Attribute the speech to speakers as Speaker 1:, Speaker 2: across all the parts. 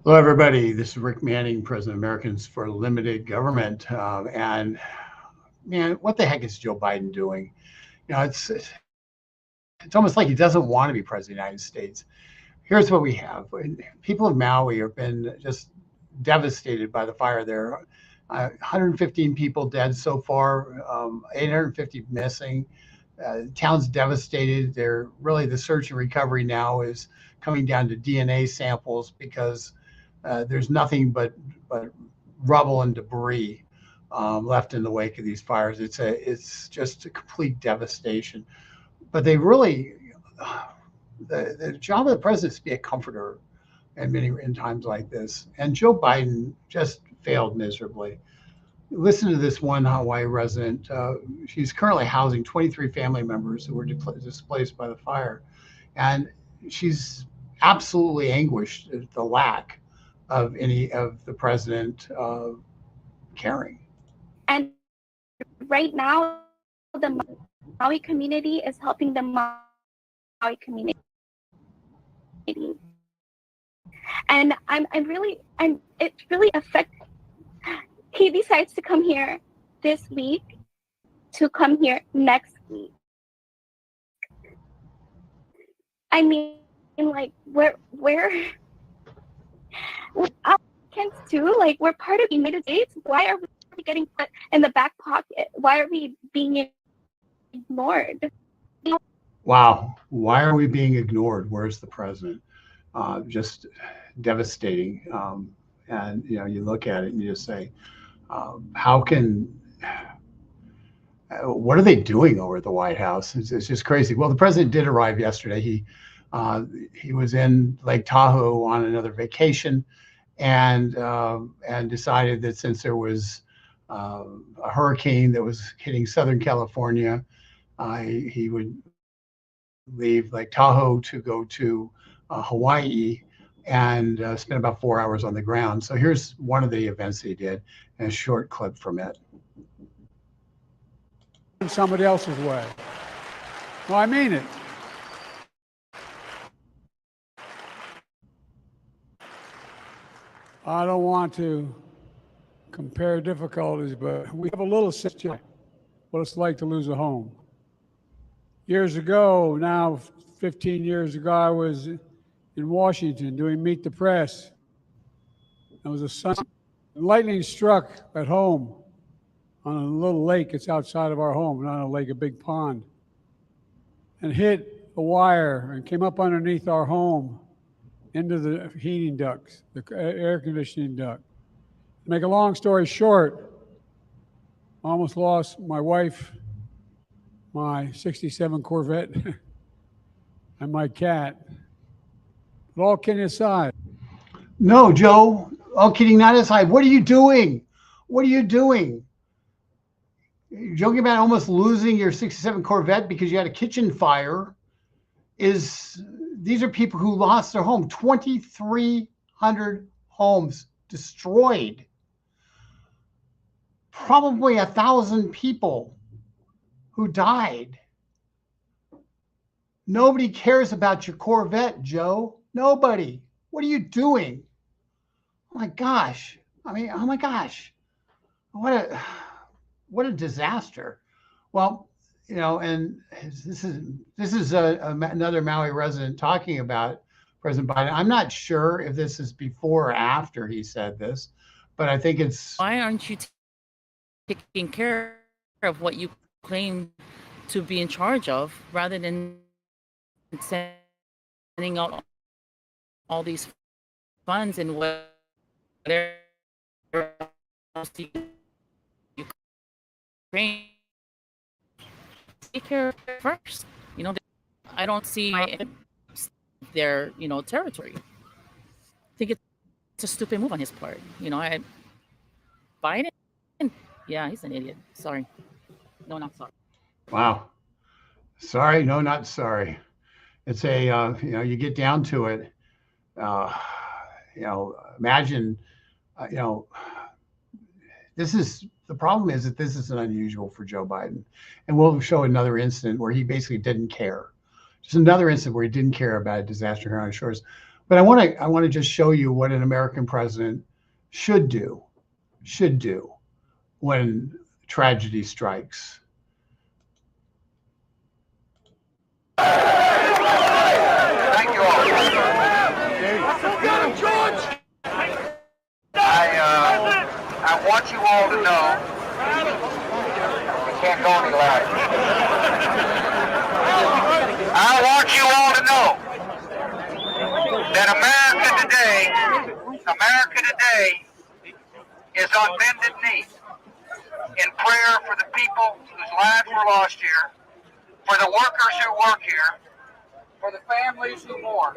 Speaker 1: Hello, everybody. This is Rick Manning, President of Americans for Limited Government. And man, what the heck is Joe Biden doing? You know, it's almost like he doesn't want to be president of the United States. Here's what we have. People of Maui have been just devastated by the fire there. 115 people dead so far, 850 missing. Town's devastated. They're really, the search and recovery now is coming down to DNA samples because there's nothing but rubble and debris left in the wake of these fires. It's just a complete devastation. But they really, the job of the president is to be a comforter in times like this. And Joe Biden just failed miserably. Listen to this one Hawaii resident. She's currently housing 23 family members who were displaced by the fire. And she's absolutely anguished at the lack of any of the president caring.
Speaker 2: And right now, the Maui community is helping the Maui community. And it really affects. He decides to come here this week, to come here next week. I mean, like, where applicants too, like, we're part of the United States. Why are we getting put in the back pocket? Why are we being ignored?
Speaker 1: Wow. Why are we being ignored? Where's the president? Just devastating. And, you know, you look at it and you just say, what are they doing over at the White House? It's just crazy. Well, the president did arrive yesterday. He was in Lake Tahoe on another vacation, and decided that since there was a hurricane that was hitting Southern California, he would leave Lake Tahoe to go to Hawaii and spent about 4 hours on the ground. So here's one of the events he did, and a short clip from it.
Speaker 3: Somebody else's way. Well, I mean it. I don't want to compare difficulties, but we have a little sense of what it's like to lose a home. Years ago, now 15 years ago, I was in Washington doing Meet the Press. It was a Sunday. Lightning struck at home on a little lake. It's outside of our home, not a lake, a big pond, and hit a wire and came up underneath our home into the heating ducts, the air conditioning duct. To make a long story short, I almost lost my wife, my '67 Corvette, and my cat. But all kidding aside.
Speaker 1: No, Joe, all kidding not aside. What are you doing? What are you doing? You're joking about almost losing your '67 Corvette because you had a kitchen fire. These are people who lost their home. 2,300 homes destroyed. Probably 1,000 people who died. Nobody cares about your Corvette, Joe. Nobody. What are you doing? Oh my gosh. I mean, oh my gosh. What a disaster. Well, you know, and this is another Maui resident talking about President Biden. I'm not sure if this is before or after he said this, but I think it's.
Speaker 4: Why aren't you taking care of what you claim to be in charge of, rather than sending out all these funds and whatever else Ukraine? Take care of it first. You know, I don't see their, territory. I think it's a stupid move on his part. Biden, yeah, he's an idiot. Sorry. No, not sorry.
Speaker 1: Wow. Sorry, no, not sorry. It's you get down to it. Imagine, the problem is that this is unusual for Joe Biden. And we'll show another incident where he basically didn't care. Just another incident where he didn't care about a disaster here on shores. But I want to just show you what an American president should do when tragedy strikes.
Speaker 5: Thank you all.
Speaker 6: Get him, George!
Speaker 5: I want you all to know, we can't go any louder. I want you all to know that America today is on bended knee in prayer for the people whose lives were lost here, for the workers who work here, for the families who mourn.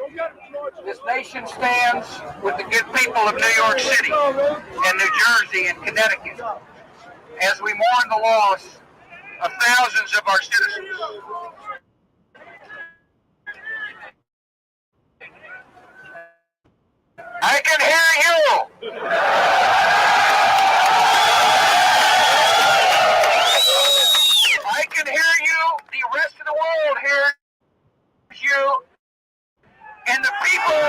Speaker 5: This nation stands with the good people of New York City and New Jersey and Connecticut as we mourn the loss of thousands of our citizens. I can hear you. I can hear you. The rest of the world hears you. And the people.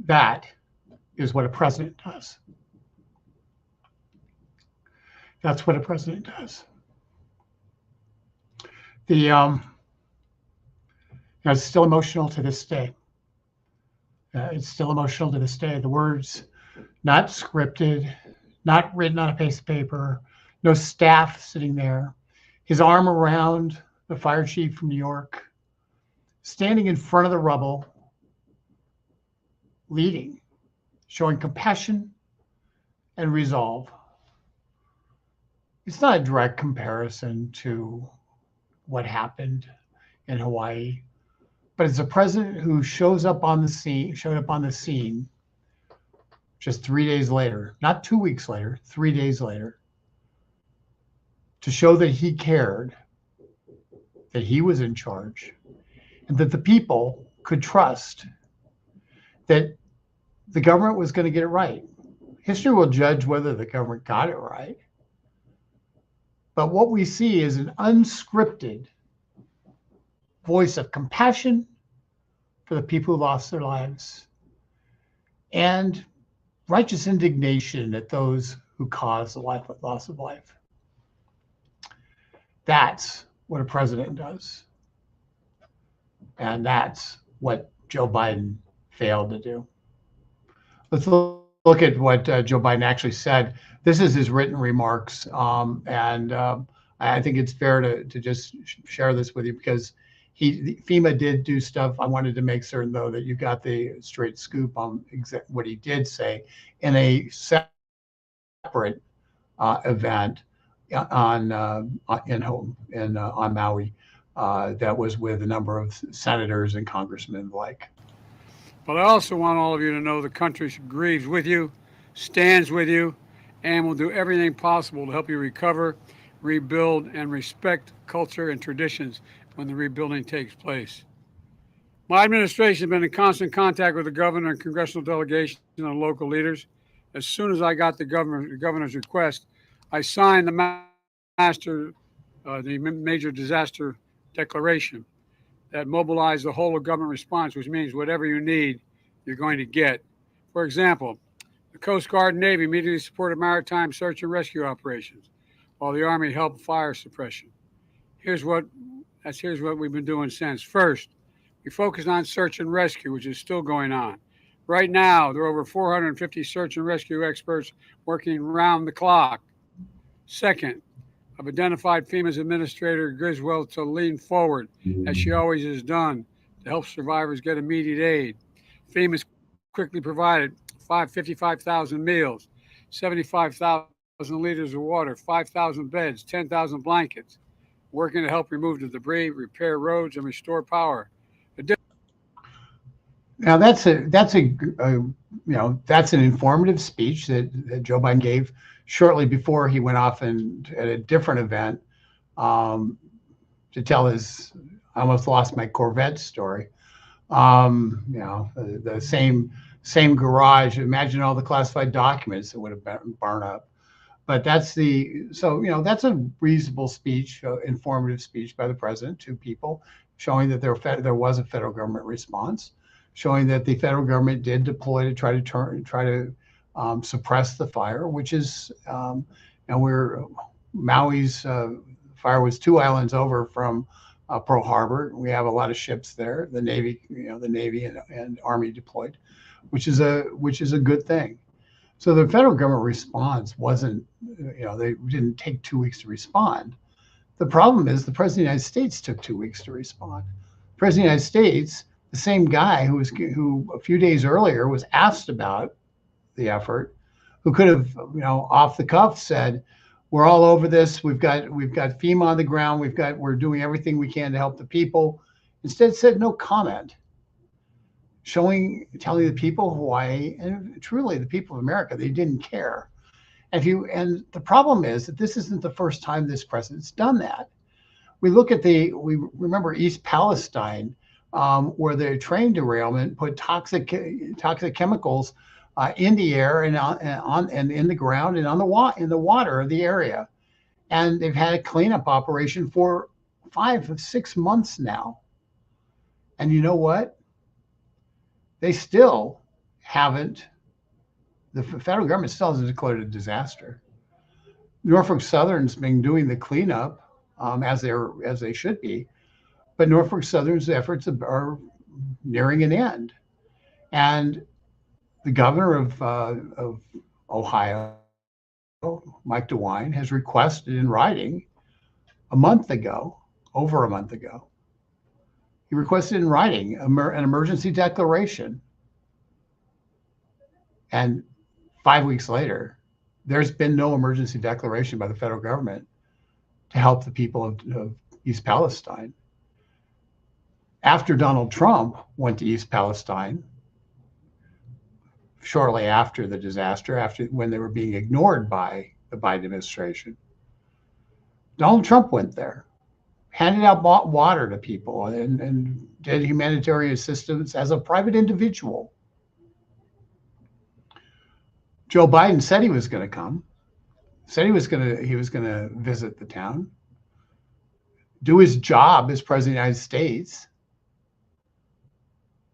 Speaker 1: That is what a president does. That's what a president does. It's still emotional to this day. It's still emotional to this day. The words, not scripted, not written on a piece of paper, no staff sitting there. His arm around the fire chief from New York, standing in front of the rubble, leading, showing compassion and resolve. It's not a direct comparison to what happened in Hawaii, but it's a president who showed up on the scene just 3 days later, not 2 weeks later, 3 days later, to show that he cared, that he was in charge, and that the people could trust that the government was going to get it right. History will judge whether the government got it right. But what we see is an unscripted voice of compassion for the people who lost their lives and righteous indignation at those who caused the loss of life. That's what a president does. And that's what Joe Biden failed to do. Let's look at what Joe Biden actually said. This is his written remarks. I think it's fair to just share this with you because FEMA did do stuff. I wanted to make certain, though, that you got the straight scoop on what he did say in a separate event on Maui that was with a number of senators and congressmen and the like.
Speaker 3: But I also want all of you to know the country grieves with you, stands with you, and will do everything possible to help you recover, rebuild, and respect culture and traditions when the rebuilding takes place. My administration has been in constant contact with the governor and congressional delegation and local leaders. As soon as I got the governor's request, I signed the major disaster declaration that mobilized the whole of government response, which means whatever you need, you're going to get. For example, the Coast Guard and Navy immediately supported maritime search and rescue operations, while the Army helped fire suppression. Here's what we've been doing since. First, we focused on search and rescue, which is still going on. Right now, there are over 450 search and rescue experts working round the clock. Second, I've identified FEMA's administrator, Griswold, to lean forward, as she always has done, to help survivors get immediate aid. FEMA's quickly provided 55,000 meals, 75,000 liters of water, 5,000 beds, 10,000 blankets, working to help remove the debris, repair roads, and restore power.
Speaker 1: Now that's an informative speech that Joe Biden gave shortly before he went off at a different event to tell his "I almost lost my Corvette" story. The same garage. Imagine all the classified documents that would have been burned up. But that's that's a reasonable speech, informative speech by the president to people, showing that there was a federal government response, showing that the federal government did deploy to try to suppress the fire, which is, Maui's fire was 2 islands over from Pearl Harbor. We have a lot of ships there, the Navy, the Navy and Army deployed, which is a good thing. So the federal government response wasn't, they didn't take 2 weeks to respond. The problem is the president of the United States took 2 weeks to respond. The president of the United States, the same guy who a few days earlier was asked about the effort, who could have, off the cuff said, we're all over this. We've got FEMA on the ground. We're doing everything we can to help the people. Instead said no comment. Telling the people of Hawaii and truly the people of America, they didn't care. And the problem is that this isn't the first time this president's done that. We remember East Palestine, where the train derailment put toxic chemicals in the air and in the ground and in the water of the area, and they've had a cleanup operation for 5 or 6 months now. And you know what? They still haven't, the federal government still hasn't declared a disaster. Norfolk Southern's been doing the cleanup as they should be, but Norfolk Southern's efforts are nearing an end. And the governor of Ohio, Mike DeWine, has requested in writing over a month ago, he requested in writing an emergency declaration. And 5 weeks later, there's been no emergency declaration by the federal government to help the people of East Palestine. After Donald Trump went to East Palestine, shortly after the disaster, when they were being ignored by the Biden administration, Donald Trump went there, handed out water to people, and did humanitarian assistance as a private individual. Joe Biden said he was going to come, said he was going to visit the town, do his job as president of the United States,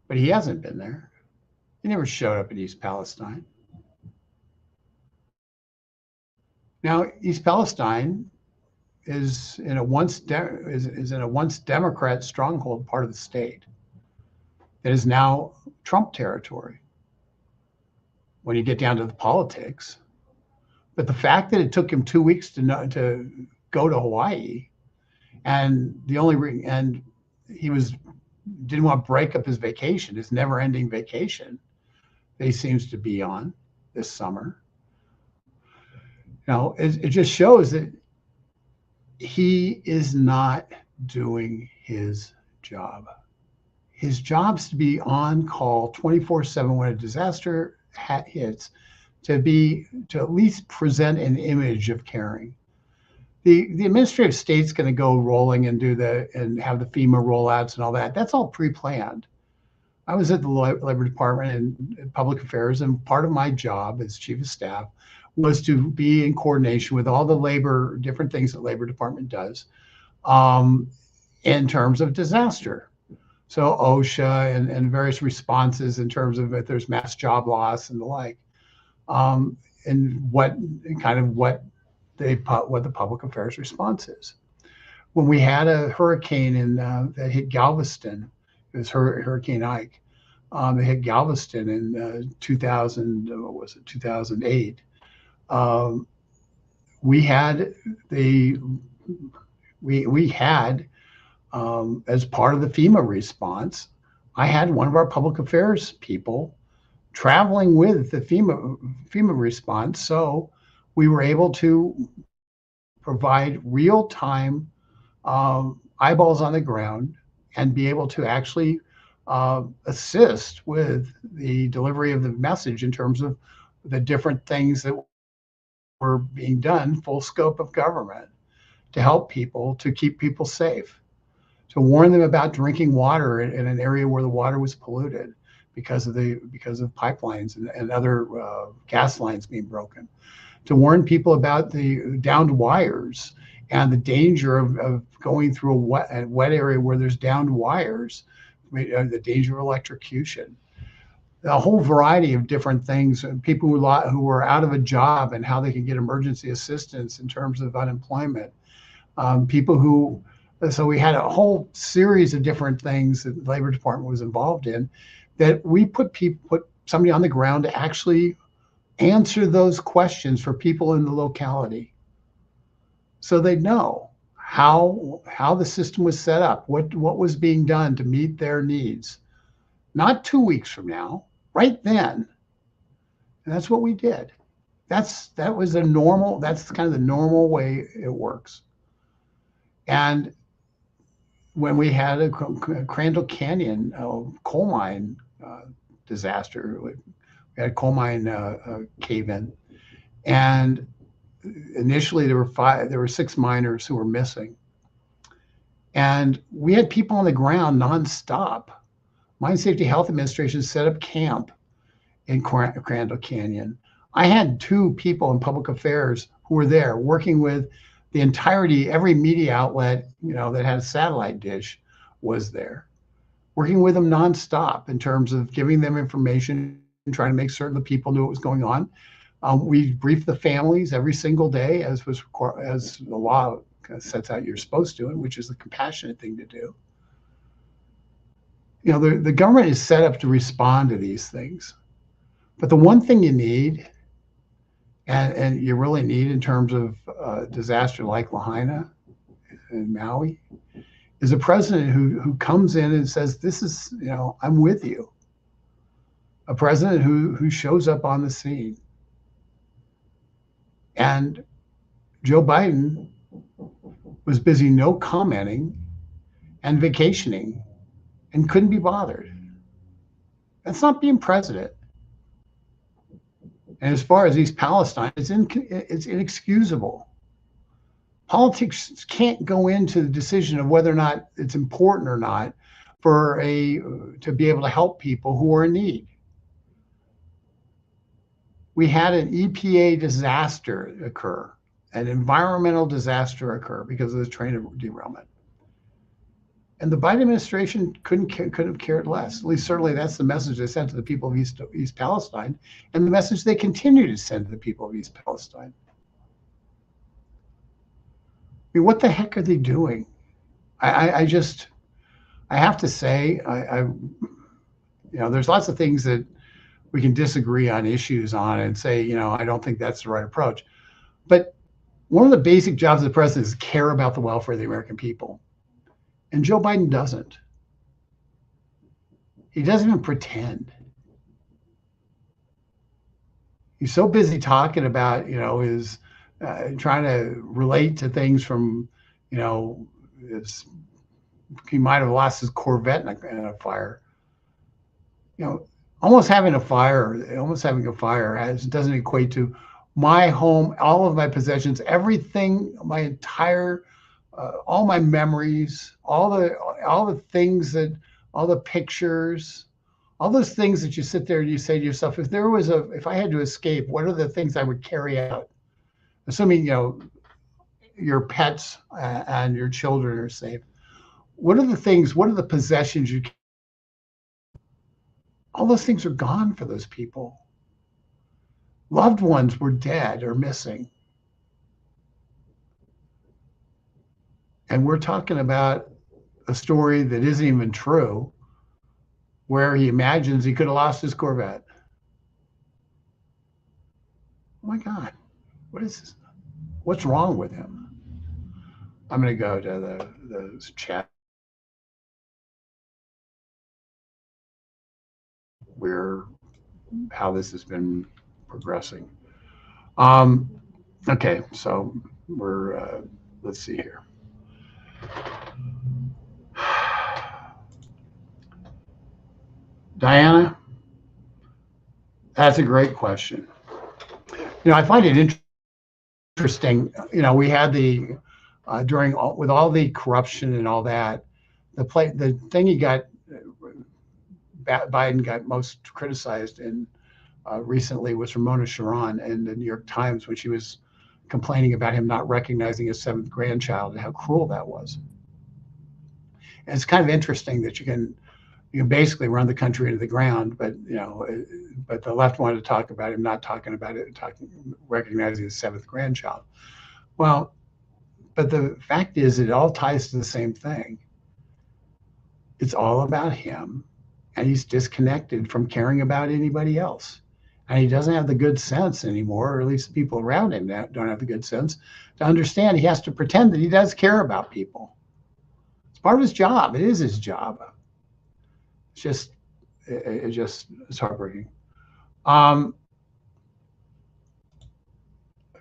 Speaker 1: but he hasn't been there. He never showed up in East Palestine. Now, East Palestine is in a once Democrat stronghold part of the state that is now Trump territory when you get down to the politics. But the fact that it took him 2 weeks to go to Hawaii, and he didn't want to break up his vacation, his never-ending vacation that he seems to be on this summer. It just shows that he is not doing his job. His job's to be on call 24/7 when a disaster hits, to at least present an image of caring. The administrative state's going to go rolling and and have the FEMA rollouts and all that. That's all pre-planned. I was at the Labor Department and Public Affairs, and part of my job as chief of staff was to be in coordination with all the different things that Labor Department does in terms of disaster. So OSHA and various responses in terms of if there's mass job loss and the like, and what the public affairs response is. When we had a hurricane that hit Galveston, it was Hurricane Ike, that hit Galveston in 2008. We had as part of the FEMA response, I had one of our public affairs people traveling with the FEMA response, so we were able to provide real-time eyeballs on the ground and be able to actually assist with the delivery of the message in terms of the different things that were being done, full scope of government, to help people, to keep people safe, to warn them about drinking water in an area where the water was polluted because of pipelines and other gas lines being broken, to warn people about the downed wires and the danger of going through a wet area where there's downed wires, the danger of electrocution. A whole variety of different things, people who were out of a job and how they can get emergency assistance in terms of unemployment. So we had a whole series of different things that the Labor Department was involved in, that we put somebody on the ground to actually answer those questions for people in the locality, so they'd know how the system was set up, what was being done to meet their needs. Not 2 weeks from now, right then. And that's what we did. That's kind of the normal way it works. And when we had a Crandall Canyon coal mine disaster, we had a coal mine cave-in, and initially there were 6 miners who were missing, and we had people on the ground nonstop. Mine Safety Health Administration set up camp in Crandall Canyon. I had 2 people in public affairs who were there working with the entirety, every media outlet, that had a satellite dish was there, working with them nonstop in terms of giving them information and trying to make certain the people knew what was going on. We briefed the families every single day, as the law sets out you're supposed to, which is the compassionate thing to do. The government is set up to respond to these things. But the one thing you need, and you really need in terms of disaster like Lahaina and Maui, is a president who comes in and says, this is, I'm with you. A president who shows up on the scene. And Joe Biden was busy no commenting and vacationing and couldn't be bothered. That's not being president. And as far as East Palestine, it's inexcusable. Politics can't go into the decision of whether or not it's important or not to be able to help people who are in need. We had an EPA disaster occur, an environmental disaster occur because of the train derailment. And the Biden administration couldn't have cared less. At least certainly that's the message they sent to the people of East Palestine, and the message they continue to send to the people of East Palestine. I mean, what the heck are they doing? I have to say, there's lots of things that we can disagree on issues on and say, I don't think that's the right approach. But one of the basic jobs of the president is care about the welfare of the American people. And Joe Biden doesn't. He doesn't even pretend. He's so busy talking about, his trying to relate to things from, he might have lost his Corvette in a fire. Almost having a fire doesn't equate to my home, all of my possessions, everything, my entire, all my memories, all the things all the pictures, all those things that you sit there and you say to yourself, if I had to escape, what are the things I would carry out? Assuming, your pets and your children are safe. What are the possessions you? All those things are gone for those people. Loved ones were dead or missing. And we're talking about a story that isn't even true, where he imagines he could have lost his Corvette. Oh my God, what is this? What's wrong with him? I'm going to go to the chat how this has been progressing. Okay, so we're, let's see here. Diana, that's a great question. I find it interesting. We had with all the corruption and all that, the thing Biden got most criticized in recently was Ramona Sharon in the New York Times when she was complaining about him not recognizing his 7th grandchild and how cruel that was. And it's kind of interesting that you can basically run the country into the ground, but but the left wanted to talk about him not talking about it, recognizing his 7th grandchild. Well, but the fact is, it all ties to the same thing. It's all about him, and he's disconnected from caring about anybody else. And he doesn't have the good sense anymore, or at least the people around him don't have the good sense to understand he has to pretend that he does care about people. It's part of his job. It is his job. It's it's heartbreaking.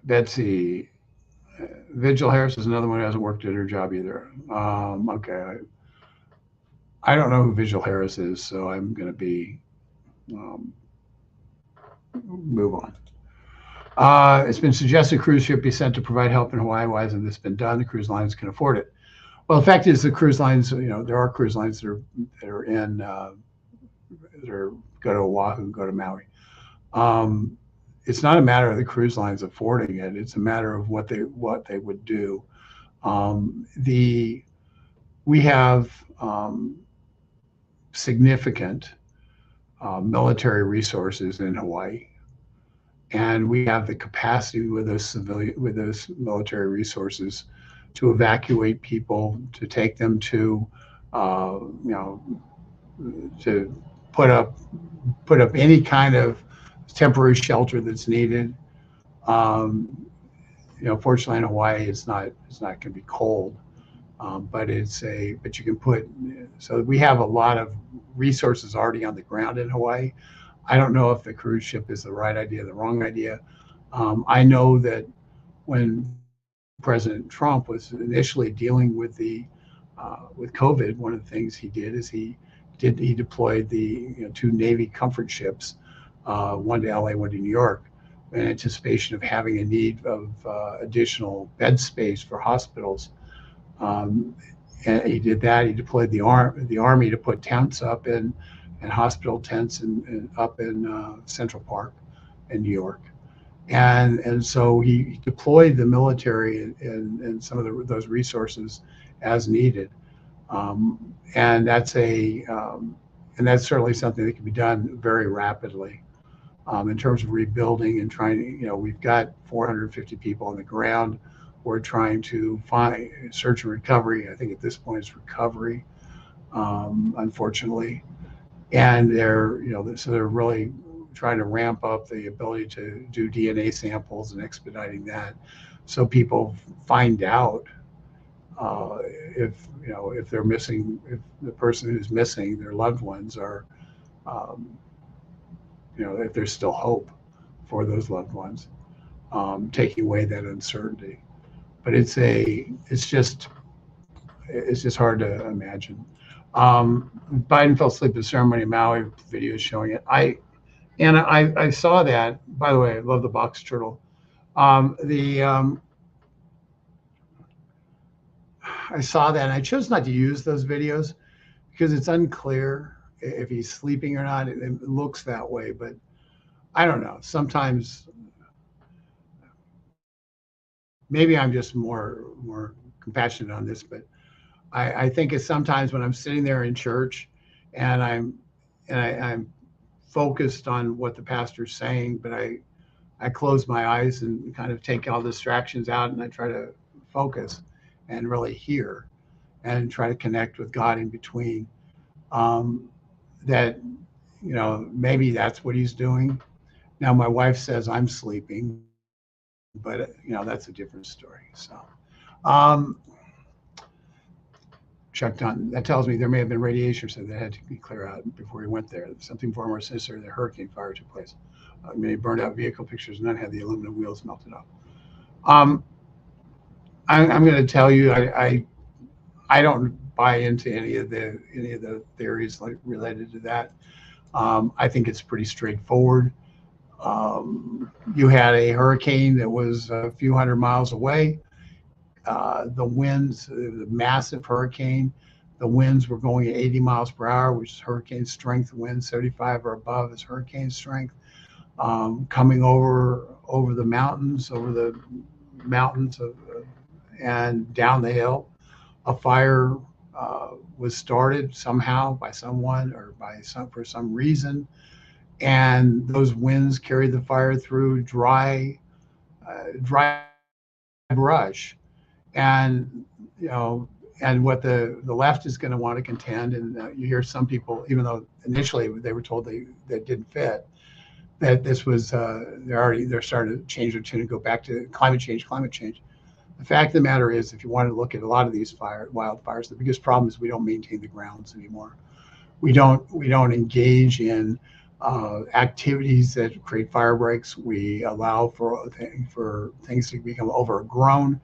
Speaker 1: Betsy, Vigil Harris is another one who hasn't worked at her job either. Okay. I don't know who Vigil Harris is, so I'm going to be move on. It's been suggested a cruise ship be sent to provide help in Hawaii. Why hasn't this been done? The cruise lines can afford it. Well, the fact is, the cruise lines, there are cruise lines that are in go to Oahu, go to Maui. It's not a matter of the cruise lines affording it. It's a matter of what they would do. We have significant military resources in Hawaii, and we have the capacity with those military resources to evacuate people, to take them to to put up any kind of temporary shelter that's needed. Fortunately in Hawaii, it's not going to be cold, but you can put. So we have a lot of resources already on the ground in Hawaii. I don't know if the cruise ship is the right idea, the wrong idea. I know that when President Trump was initially dealing with with COVID, one of the things he did is he deployed the 2 Navy comfort ships, one to LA, one to New York, in anticipation of having a need of additional bed space for hospitals. And he did that. He deployed the Army to put tents up and hospital tents up in Central Park in New York. And so he deployed the military and some of those resources as needed. And that's certainly something that can be done very rapidly in terms of rebuilding and trying to, we've got 450 people on the ground. We're trying to find search and recovery. I think at this point it's recovery, unfortunately. And they're really trying to ramp up the ability to do DNA samples and expediting that, so people find out if they're missing, if the person who's missing, their loved ones are, if there's still hope for those loved ones, taking away that uncertainty. But it's just hard to imagine. Biden fell asleep at the ceremony in Maui. Video is showing it. I saw that. By the way, I love the box turtle. I saw that, and I chose not to use those videos because it's unclear if he's sleeping or not. It looks that way, but I don't know. Sometimes maybe I'm just more compassionate on this, but I think it's sometimes when I'm sitting there in church and I'm focused on what the pastor's saying, but I close my eyes and kind of take all the distractions out, and I try to focus and really hear and try to connect with God in between. That, maybe that's what he's doing. Now, my wife says I'm sleeping, but that's a different story. So, checked on, that tells me there may have been radiation, so that had to be cleared out before he went there. Something far more sinister, the hurricane fire took place. Many burned out vehicle pictures, none had the aluminum wheels melted off. I'm going to tell you, I don't buy into any of the theories related to that. I think it's pretty straightforward. You had a hurricane that was a few hundred miles away. The winds, the massive hurricane, the winds were going at 80 miles per hour, which is hurricane strength winds. 75 or above is hurricane strength. coming over the mountains, and down the hill. A fire was started somehow by someone or for some reason, and those winds carried the fire through dry brush. And and what the left is going to want to contend, and you hear some people, even though initially they were told that didn't fit, that this was they're starting to change their tune and go back to climate change. The fact of the matter is, if you want to look at a lot of these wildfires, the biggest problem is we don't maintain the grounds anymore. We don't engage in activities that create fire breaks. We allow for things to become overgrown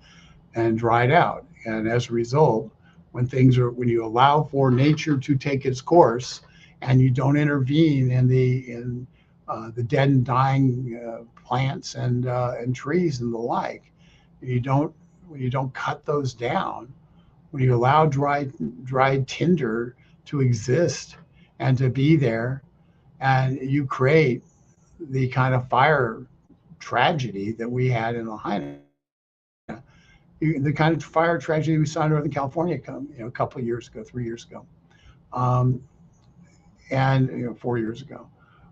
Speaker 1: and dried out. And as a result, when you allow for nature to take its course, and you don't intervene in the dead and dying plants and trees and the like, when you don't cut those down, when you allow dried tinder to exist and to be there, and you create the kind of fire tragedy that we had in Lahaina, the kind of fire tragedy we saw in Northern California a couple of years ago, 3 years ago, and 4 years ago,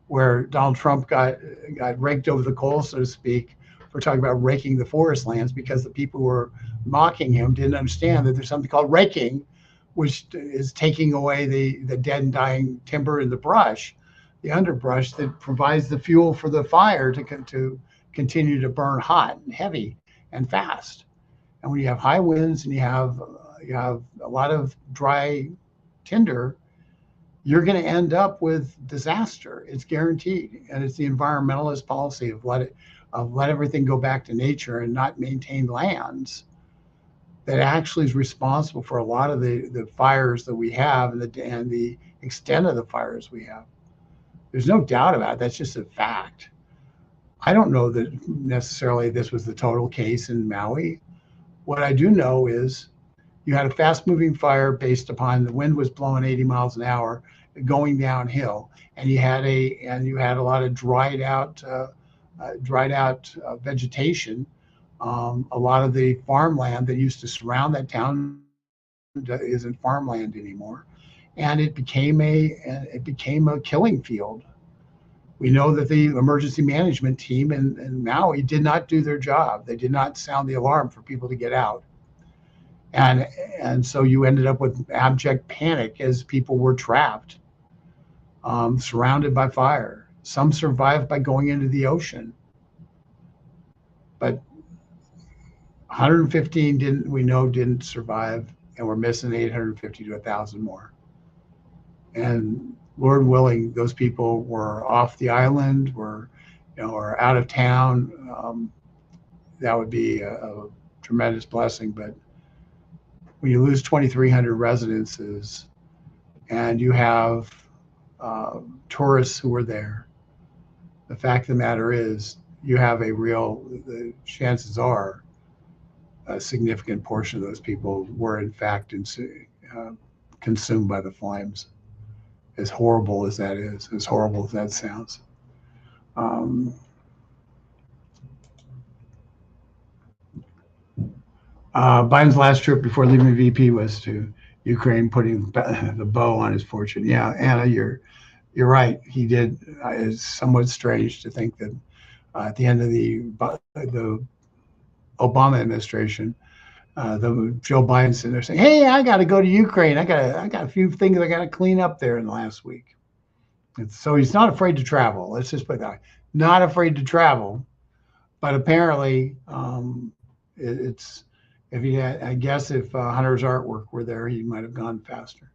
Speaker 1: where Donald Trump got raked over the coals, so to speak, for talking about raking the forest lands, because the people who were mocking him didn't understand that there's something called raking, which is taking away the dead and dying timber in the brush, the underbrush that provides the fuel for the fire to continue to burn hot and heavy and fast. And when you have high winds and you have a lot of dry tinder, you're going to end up with disaster. It's guaranteed. And it's the environmentalist policy of let everything go back to nature and not maintain lands that actually is responsible for a lot of the fires that we have and the extent of the fires we have. There's no doubt about it. That's just a fact. I don't know that necessarily this was the total case in Maui. What I do know is you had a fast-moving fire based upon the wind was blowing 80 miles an hour, going downhill, and you had a lot of dried out vegetation. A lot of the farmland that used to surround that town isn't farmland anymore, and it became a killing field. We know that the emergency management team in Maui did not do their job. They did not sound the alarm for people to get out. And so you ended up with abject panic as people were trapped, surrounded by fire. Some survived by going into the ocean, but 115 didn't survive, and we're missing 850 to 1,000 more. And Lord willing, those people were off the island, or out of town. That would be a tremendous blessing. But when you lose 2,300 residences, and you have tourists who were there, the fact of the matter is, the chances are a significant portion of those people were in fact consumed by the flames. As horrible as that is, as horrible as that sounds. Biden's last trip before leaving VP was to Ukraine, putting the bow on his fortune. Yeah, Anna, you're right. He did. It's somewhat strange to think that at the end of the Obama administration, the Joe Biden sitting there saying, "Hey, I got to go to Ukraine. I got a few things I got to clean up there in the last week." And so he's not afraid to travel. Let's just put that. Not afraid to travel, but apparently, it's if he had. I guess if Hunter's artwork were there, he might have gone faster.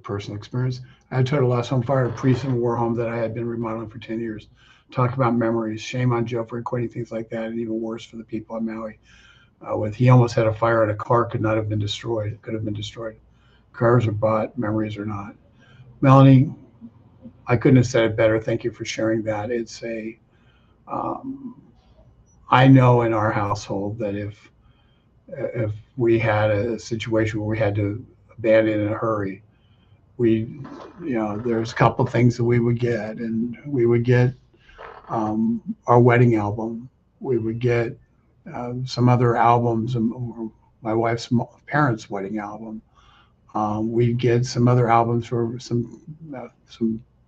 Speaker 1: Personal experience. I had total loss home fire, a pre-Civil War home that I had been remodeling for 10 years. Talk about memories. Shame on Joe for equating things like that, and even worse for the people in Maui. He almost had a fire, and a car could have been destroyed. Cars are bought, memories are not. Melanie, I couldn't have said it better. Thank you for sharing that. I know in our household that if we had a situation where we had to abandon in a hurry, there's a couple of things that we would get, and we would get our wedding album. We would get some other albums, my wife's parents' wedding album. We'd get some other albums for some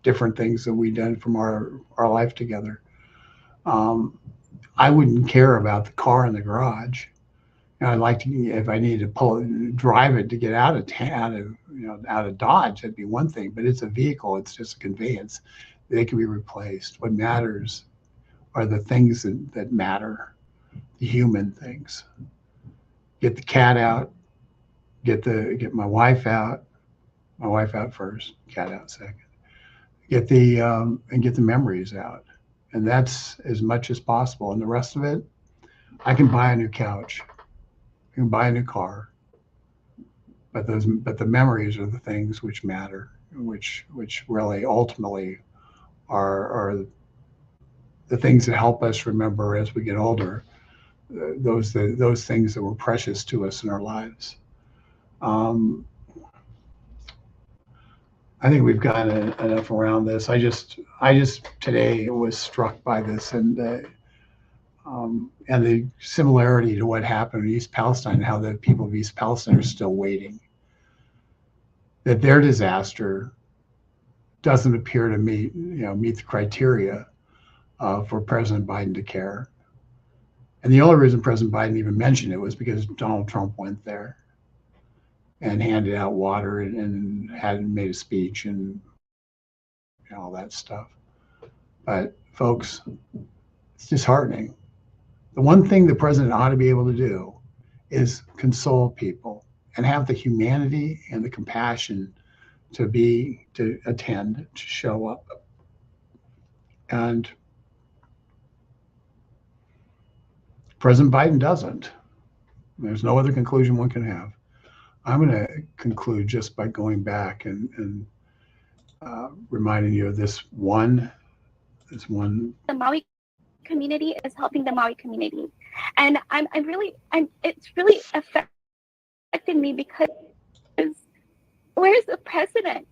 Speaker 1: different things that we'd done from our life together. I wouldn't care about the car in the garage. I'd like to, if I needed to drive it to get out of Dodge, that'd be one thing. But it's a vehicle; it's just a conveyance. They can be replaced. What matters are the things that matter, the human things. Get the cat out. Get my wife out. My wife out first. Cat out second. Get the memories out, and that's as much as possible. And the rest of it, I can buy a new couch. You can buy a new car, but the memories are the things which matter, which really ultimately are the things that help us remember as we get older, those things that were precious to us in our lives. I think we've got enough around this. I just today was struck by this, and the similarity to what happened in East Palestine, how the people of East Palestine are still waiting. That their disaster doesn't appear to meet the criteria for President Biden to care. And the only reason President Biden even mentioned it was because Donald Trump went there and handed out water and had made a speech and all that stuff. But folks, it's disheartening. The one thing the president ought to be able to do is console people and have the humanity and the compassion to attend, to show up. And President Biden doesn't. There's no other conclusion one can have. I'm going to conclude just by going back and reminding you of this one.
Speaker 2: The Maui community is helping the Maui community, and it's really affected me because where's the president?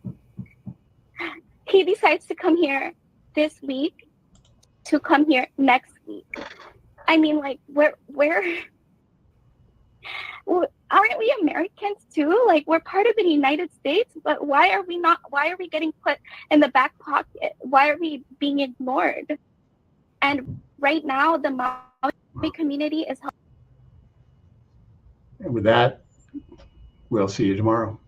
Speaker 2: He decides to come here this week, to come here next week. I mean, like, where aren't we Americans too? Like, we're part of the United States, but why are we getting put in the back pocket? Why are we being ignored? And right now, the Maui community is helping.
Speaker 1: And with that, we'll see you tomorrow.